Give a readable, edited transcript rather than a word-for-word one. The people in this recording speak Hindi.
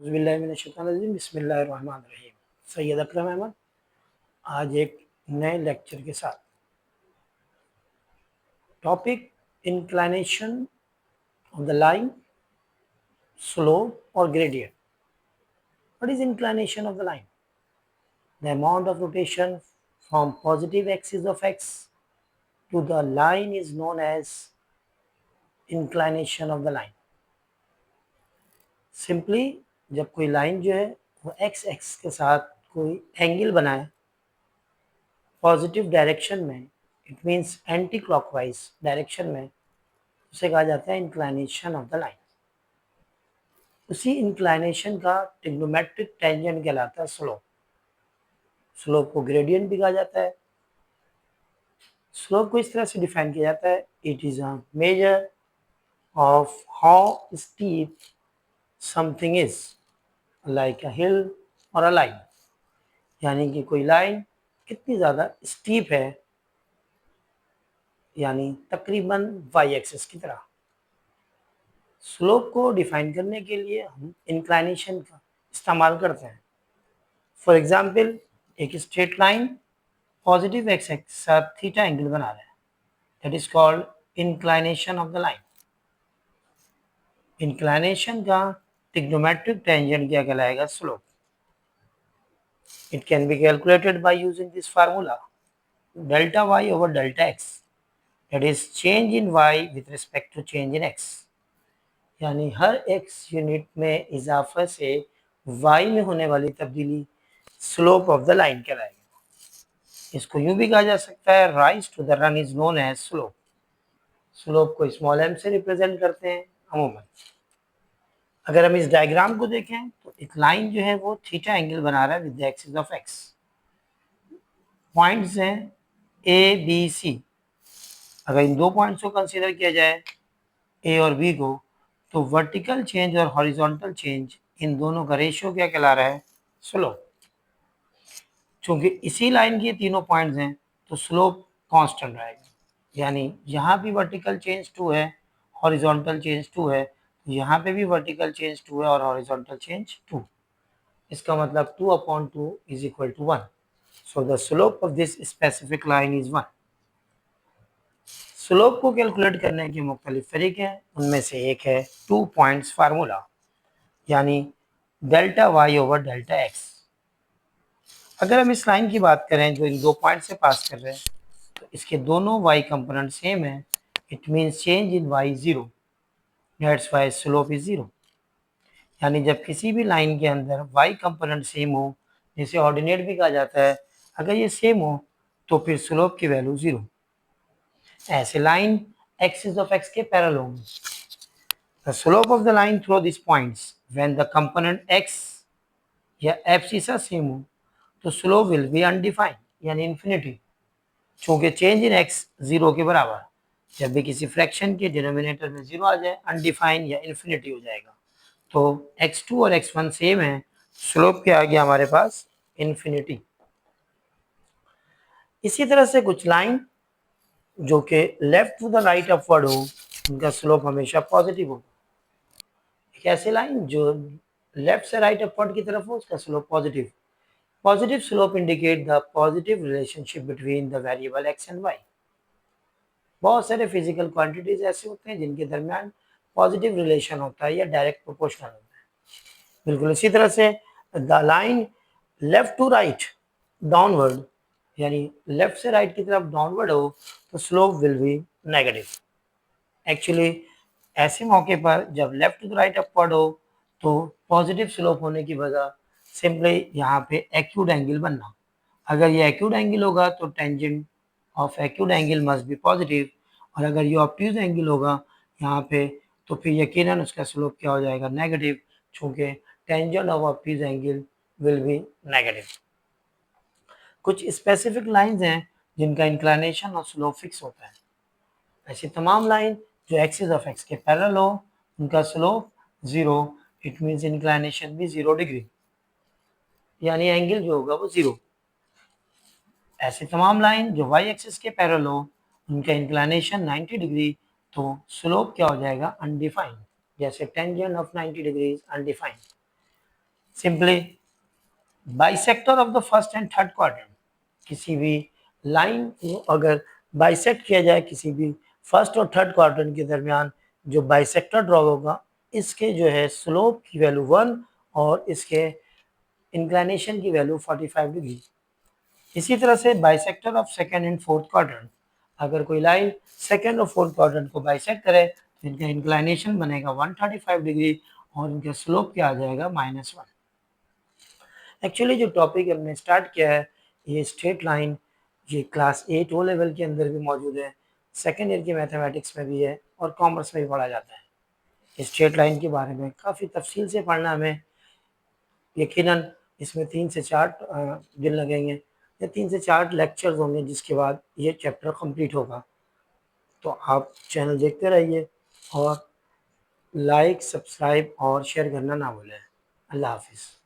बिस्मिल्लाहिर्रहमानिर्रहीम। सैयद अकरम अहमद आज एक नए लेक्चर के साथ। Topic inclination of the line, slope और gradient. What is inclination of the line? The amount of rotation from positive axis of X to the line is known as inclination of the line. Simply जब कोई लाइन जो है वो एक्स एक्स के साथ कोई एंगल बनाए पॉजिटिव डायरेक्शन में, it means anti clockwise direction में, उसे कहा जाता है इंक्लिनेशन ऑफ द लाइन। उसी इंक्लिनेशन का ट्रिग्नोमेट्रिक टेंजेंट कहलाता है स्लोप। स्लोप को ग्रेडियंट भी कहा जाता है। स्लोप को इस तरह से डिफाइन किया जाता है, it is a measure of how steep something is, like a hill or a line. यानी कि कोई लाइन कितनी ज़्यादा स्टीप है, यानी तकरीबन वाई एक्सिस की तरह। स्लोप को डिफाइन करने के लिए हम इंक्लिनेशन का इस्तेमाल करते हैं। फॉर एग्जाम्पल, एक straight line positive X axis के साथ थीटा एंगल बना रहा है, that is called inclination of the line. Inclination का ट्रिग्नोमेट्रिक टेंजेंट क्या कहलाएगा? Slope. It can be calculated by using this formula, delta Y over delta X, that is change in Y with respect to change in X. यानी हर एक्स यूनिट में इजाफे से वाई में होने वाली तब्दीली स्लोप ऑफ द लाइन कहलाएगी। इसको यूं भी कहा जा सकता है, rise to the run is known as slope. Slope को स्मॉल एम से रिप्रेजेंट करते हैं अमूमन। अगर हम इस डायग्राम को देखें तो एक लाइन जो है वो थीटा एंगल बना रहा है with the axis of x. Points हैं ए बी सी। अगर इन दो पॉइंट्स को कंसीडर किया जाए, ए और बी को, तो वर्टिकल चेंज और हॉरिजॉन्टल चेंज, इन दोनों का रेशियो क्या कहला रहा है? स्लोप। चूंकि इसी लाइन के तीनों पॉइंट्स हैं तो स्लोप कांस्टेंट रहेगा। यानी यहाँ भी वर्टिकल चेंज 2 है, हॉरिजॉन्टल चेंज 2 है, तो यहाँ पे भी वर्टिकल चेंज 2 है और हॉरिजॉन्टल चेंज 2। इसका मतलब 2/2 is equal to 1। So the slope of this specific line is 1। Slope को कैलकुलेट करने के मुख्तलिफ तरीके हैं, उनमें से एक है 2 पॉइंट्स फार्मूला, यानी delta Y over delta X. अगर हम इस लाइन की बात करें जो इन दो पॉइंट से पास कर रहे हैं, तो इसके दोनों y कंपोनेंट सेम है, it means change in y zero, that's why slope is zero. यानी जब किसी भी लाइन के अंदर y कंपोनेंट सेम हो, जिसे ऑर्डिनेट भी कहा जाता है, अगर ये सेम हो तो फिर स्लोप की वैल्यू जीरो। ऐसे लाइन एक्सिस ऑफ x के पैरेलल होंगे। The slope of the line through this points when the component x या एब्सिसा सेम हो तो स्लोप विल बी अनडिफाइंड, यानी इन्फिनिटी। चूंकि चेंज इन एक्स जीरो के बराबर, जब भी किसी फ्रैक्शन के डिनोमिनेटर में जीरो आ जाए, अनडिफाइंड या इन्फिनिटी हो जाएगा। तो x2 और x1 सेम है, स्लोप के आगे हमारे पास इन्फिनिटी। इसी तरह से कुछ लाइन जो कि left to the right upward हो, उनका स्लोप हमेशा पॉजिटिव होगा। एक ऐसी लाइन जो लेफ्ट से राइट अपवर्ड की तरफ हो, उसका slope positive. Positive slope indicate the positive relationship between the variable x and y. बहुत सारे फिजिकल क्वांटिटीज ऐसे होते हैं जिनके दरमियान पॉजिटिव रिलेशन होता है या डायरेक्ट प्रोपोर्शनल होता है। बिल्कुल इसी तरह से the line left to right downward, यानी लेफ्ट से राइट की तरफ डाउनवर्ड हो तो slope will be negative. Actually ऐसे मौके पर जब लेफ्ट टू राइट अपवर्ड हो तो पॉजिटिव स्लोप होने की वजह सिंपली यहाँ पे एक्यूट एंगल बनना। अगर ये एक्यूट एंगल होगा तो tangent of acute angle must be positive, और अगर ये ऑब्ट्यूज एंगल होगा यहाँ पे तो फिर यकीनन उसका स्लोप क्या हो जाएगा? नेगेटिव, चूँकि tangent of obtuse angle will be negative. कुछ स्पेसिफिक लाइंस हैं जिनका इंक्लिनेशन और स्लोप फिक्स होता है। ऐसी तमाम लाइन जो एक्सिस ऑफ एक्स के पैरेलल हो, उनका slope zero, it means inclination भी 0 डिग्री, यानी एंगल जो होगा वो जीरो। ऐसी तमाम लाइन जो y एक्सिस के पैरेलल हो, उनका इंक्लिनेशन 90 डिग्री, तो स्लोप क्या हो जाएगा? अनडिफाइंड, जैसे tangent of 90 degree undefined. Simply bisector of the first and third quadrant, किसी भी लाइन को अगर बाइसेक्ट किया जाए किसी भी फर्स्ट और थर्ड क्वाड्रेंट के दरमियान, जो बाइसेक्टर ड्रॉ होगा इसके जो है स्लोप की वैल्यू 1 और इसके इंक्लिनेशन की वैल्यू 45 डिग्री। इसी तरह से bisector of second and fourth quadrant, अगर कोई लाइन सेकेंड और फोर्थ क्वाड्रेंट को बाइसेक्ट करे तो इनका इंक्लिनेशन बनेगा 135 डिग्री और इनका स्लोप क्या आ जाएगा -1। एक्चुअली जो टॉपिक हमने स्टार्ट किया है ये स्ट्रेट लाइन, ये क्लास 8 ओ लेवल के अंदर भी मौजूद है, सेकेंड ईयर की मैथमेटिक्स में भी है और कॉमर्स में भी पढ़ा जाता है। स्ट्रेट लाइन के बारे में काफ़ी तफसील से पढ़ना हमें, यकीनन इसमें 3 से 4 दिन लगेंगे या 3 से 4 लेक्चर्स होंगे जिसके बाद ये चैप्टर कंप्लीट होगा। तो आप चैनल देखते रहिए और लाइक, सब्सक्राइब और शेयर करना ना भूलें। अल्लाह हाफ़िज़।